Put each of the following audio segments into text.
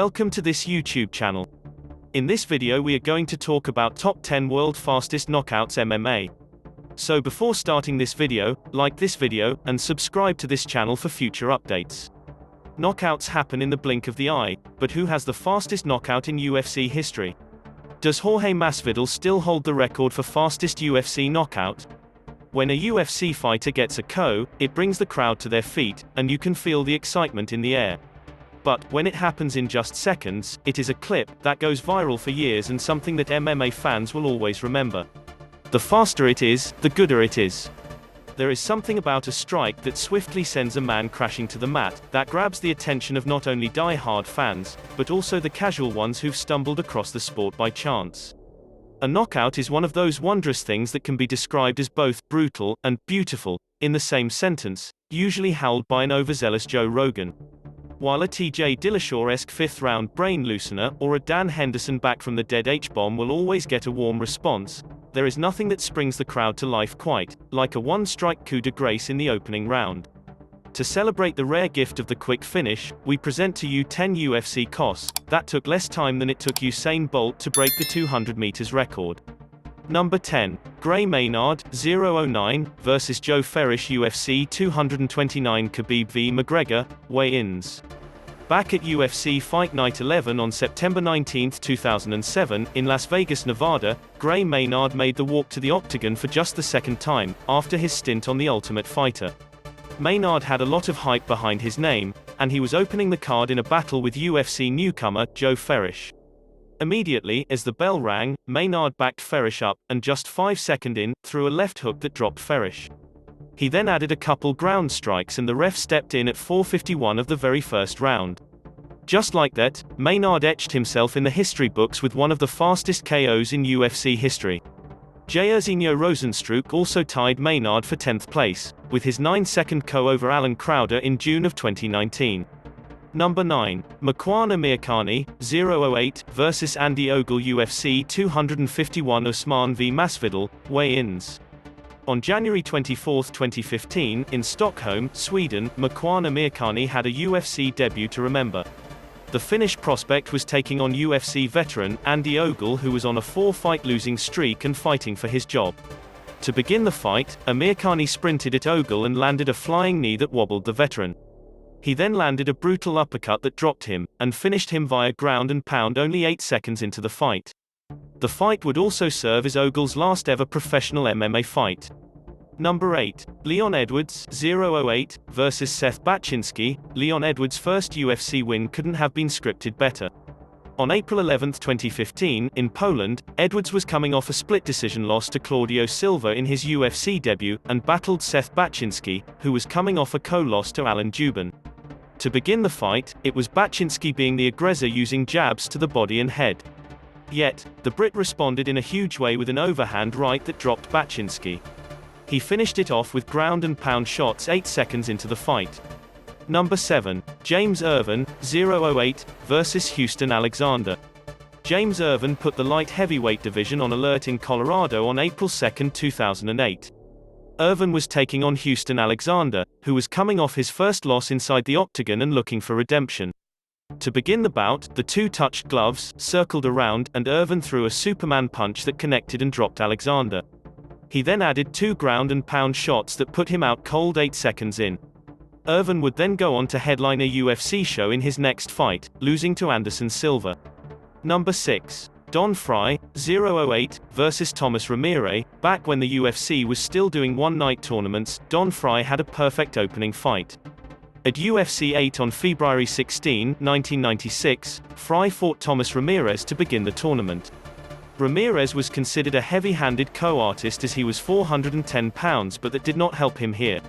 Welcome to this YouTube channel. In this video we are going to talk about top 10 world fastest knockouts MMA. So before starting this video, like this video, and subscribe to this channel for future updates. Knockouts happen in the blink of the eye, but who has the fastest knockout in UFC history? Does Jorge Masvidal still hold the record for fastest UFC knockout? When a UFC fighter gets a KO, it brings the crowd to their feet, and you can feel the excitement in the air. But, when it happens in just seconds, it is a clip that goes viral for years and something that MMA fans will always remember. The faster it is, the gooder it is. There is something about a strike that swiftly sends a man crashing to the mat, that grabs the attention of not only die-hard fans, but also the casual ones who've stumbled across the sport by chance. A knockout is one of those wondrous things that can be described as both brutal and beautiful in the same sentence, usually howled by an overzealous Joe Rogan. While a TJ Dillashaw-esque fifth-round brain loosener or a Dan Henderson back from the dead H-bomb will always get a warm response, there is nothing that springs the crowd to life quite like a one-strike coup de grace in the opening round. To celebrate the rare gift of the quick finish, we present to you 10 UFC costs that took less time than it took Usain Bolt to break the 200 meters record. Number 10. Maynard, 009, vs Joe VeresUFC 229 Khabib v McGregor, weigh-ins. Back at UFC Fight Night 11 on September 19, 2007, in Las Vegas, Nevada, Maynard made the walk to the octagon for just the second time, after his stint on The Ultimate Fighter. Maynard had a lot of hype behind his name, and he was opening the card in a battle with UFC newcomer, Joe Veres. Immediately, as the bell rang, Maynard backed Veres up, and just 5 seconds in, threw a left hook that dropped Veres. He then added a couple ground strikes and the ref stepped in at 4:51 of the very first round. Just like that, Maynard etched himself in the history books with one of the fastest KOs in UFC history. Jairzinho Rozenstruik also tied Maynard for 10th place, with his 9-second KO over Alan Crowder in June of 2019. Number 9. Makwan Amirkhani, 008, vs Andy OgleUFC 251 Usman v Masvidal, weigh-ins. On January 24, 2015, in Stockholm, Sweden, Makwan Amirkhani had a UFC debut to remember. The Finnish prospect was taking on UFC veteran Andy Ogle, who was on a 4-fight losing streak and fighting for his job. To begin the fight, Amirkhani sprinted at Ogle and landed a flying knee that wobbled the veteran. He then landed a brutal uppercut that dropped him, and finished him via ground and pound only 8 seconds into the fight. The fight would also serve as Ogle's last ever professional MMA fight. Number 8. Leon Edwards, 008, vs Seth Baczynski. Leon Edwards' first UFC win couldn't have been scripted better. On April 11, 2015, in Poland, Edwards was coming off a split decision loss to Claudio Silva in his UFC debut, and battled Seth Baczynski, who was coming off a co-loss to Alan Dubin. To begin the fight, it was Baczynski being the aggressor using jabs to the body and head. Yet, the Brit responded in a huge way with an overhand right that dropped Baczynski. He finished it off with ground and pound shots 8 seconds into the fight. Number 7. James Irvin, 008, vs Houston Alexander. James Irvin put the light heavyweight division on alert in Colorado on April 2, 2008. Irvin was taking on Houston Alexander, who was coming off his first loss inside the octagon and looking for redemption. To begin the bout, the two touched gloves, circled around, and Irvin threw a Superman punch that connected and dropped Alexander. He then added 2 ground and pound shots that put him out cold 8 seconds in. Irvin would then go on to headline a UFC show in his next fight, losing to Anderson Silva. Number 6. Frye, 008, vs Thomas Ramire. Back when the UFC was still doing one-night tournaments, Frye had a perfect opening fight. At UFC 8 on February 16, 1996, Frye fought Thomas Ramirez to begin the tournament. Ramirez was considered a heavy-handed co-artist as he was 410 pounds, but that did not help him here.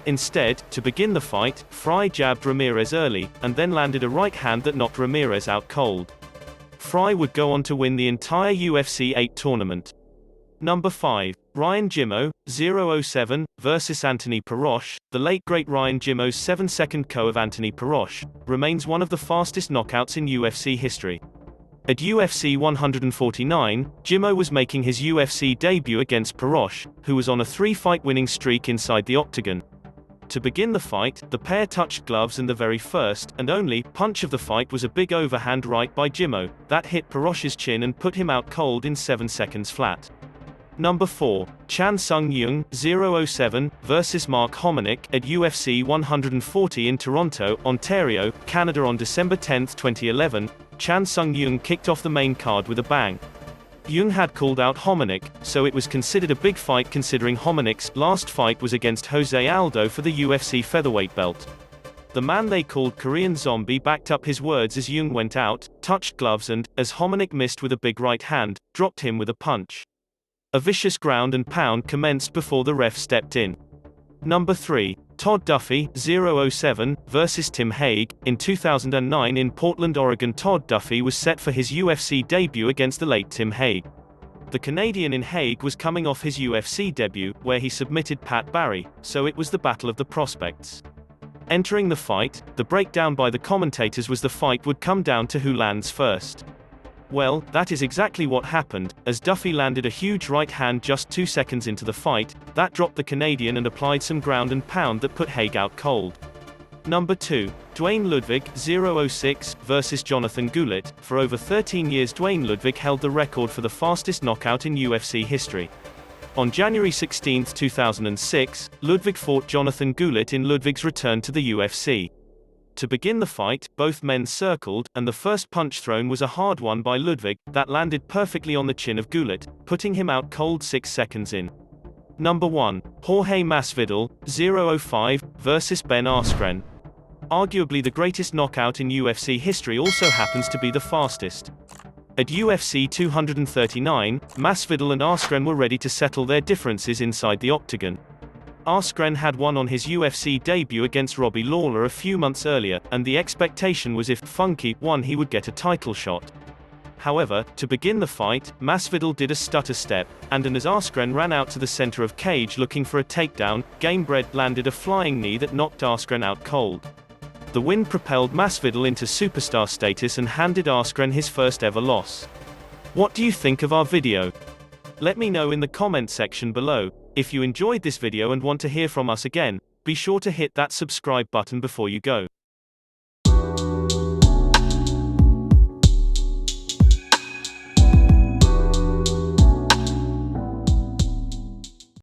Instead, to begin the fight, Frye jabbed Ramirez early, and then landed a right hand that knocked Ramirez out cold. Frye would go on to win the entire UFC 8 tournament. Number 5. Ryan Jimmo, 007, vs Anthony Perosh. The late great Ryan Jimmo's 7-second KO of Anthony Perosh remains one of the fastest knockouts in UFC history. At UFC 149, Jimmo was making his UFC debut against Perosh, who was on a 3-fight winning streak inside the octagon. To begin the fight, the pair touched gloves and the very first, and only, punch of the fight was a big overhand right by Jimmo, that hit Perosh's chin and put him out cold in 7 seconds flat. Number 4. Chan Sung Jung, 007, vs Mark Hominick, at UFC 140 in Toronto, Ontario, Canada on December 10, 2011, Chan Sung Jung kicked off the main card with a bang. Jung had called out Hominick, so it was considered a big fight considering Hominick's last fight was against Jose Aldo for the UFC featherweight belt. The man they called Korean Zombie backed up his words as Jung went out, touched gloves and, as Hominick missed with a big right hand, dropped him with a punch. A vicious ground and pound commenced before the ref stepped in. Number 3. Todd Duffy, 007, vs Tim Hague, in 2009 in Portland, Oregon. Todd Duffy was set for his UFC debut against the late Tim Hague. The Canadian in Hague was coming off his UFC debut, where he submitted Pat Barry, so it was the battle of the prospects. Entering the fight, the breakdown by the commentators was the fight would come down to who lands first. Well, that is exactly what happened, as Duffy landed a huge right hand just 2 seconds into the fight, that dropped the Canadian and applied some ground and pound that put Hague out cold. Number 2. Duane Ludwig, 006, vs Jonathan Goulet. For over 13 years Duane Ludwig held the record for the fastest knockout in UFC history. On January 16, 2006, Ludwig fought Jonathan Goulet in Ludwig's return to the UFC. To begin the fight, both men circled, and the first punch thrown was a hard one by Ludwig, that landed perfectly on the chin of Goulet, putting him out cold 6 seconds in. Number 1. Jorge Masvidal, 005, vs Ben Askren. Arguably the greatest knockout in UFC history also happens to be the fastest. At UFC 239, Masvidal and Askren were ready to settle their differences inside the octagon. Askren had won on his UFC debut against Robbie Lawler a few months earlier, and the expectation was if Funky won he would get a title shot. However, to begin the fight, Masvidal did a stutter step, and as Askren ran out to the center of cage looking for a takedown, Gamebred landed a flying knee that knocked Askren out cold. The win propelled Masvidal into superstar status and handed Askren his first ever loss. What do you think of our video? Let me know in the comment section below. If you enjoyed this video and want to hear from us again, be sure to hit that subscribe button before you go.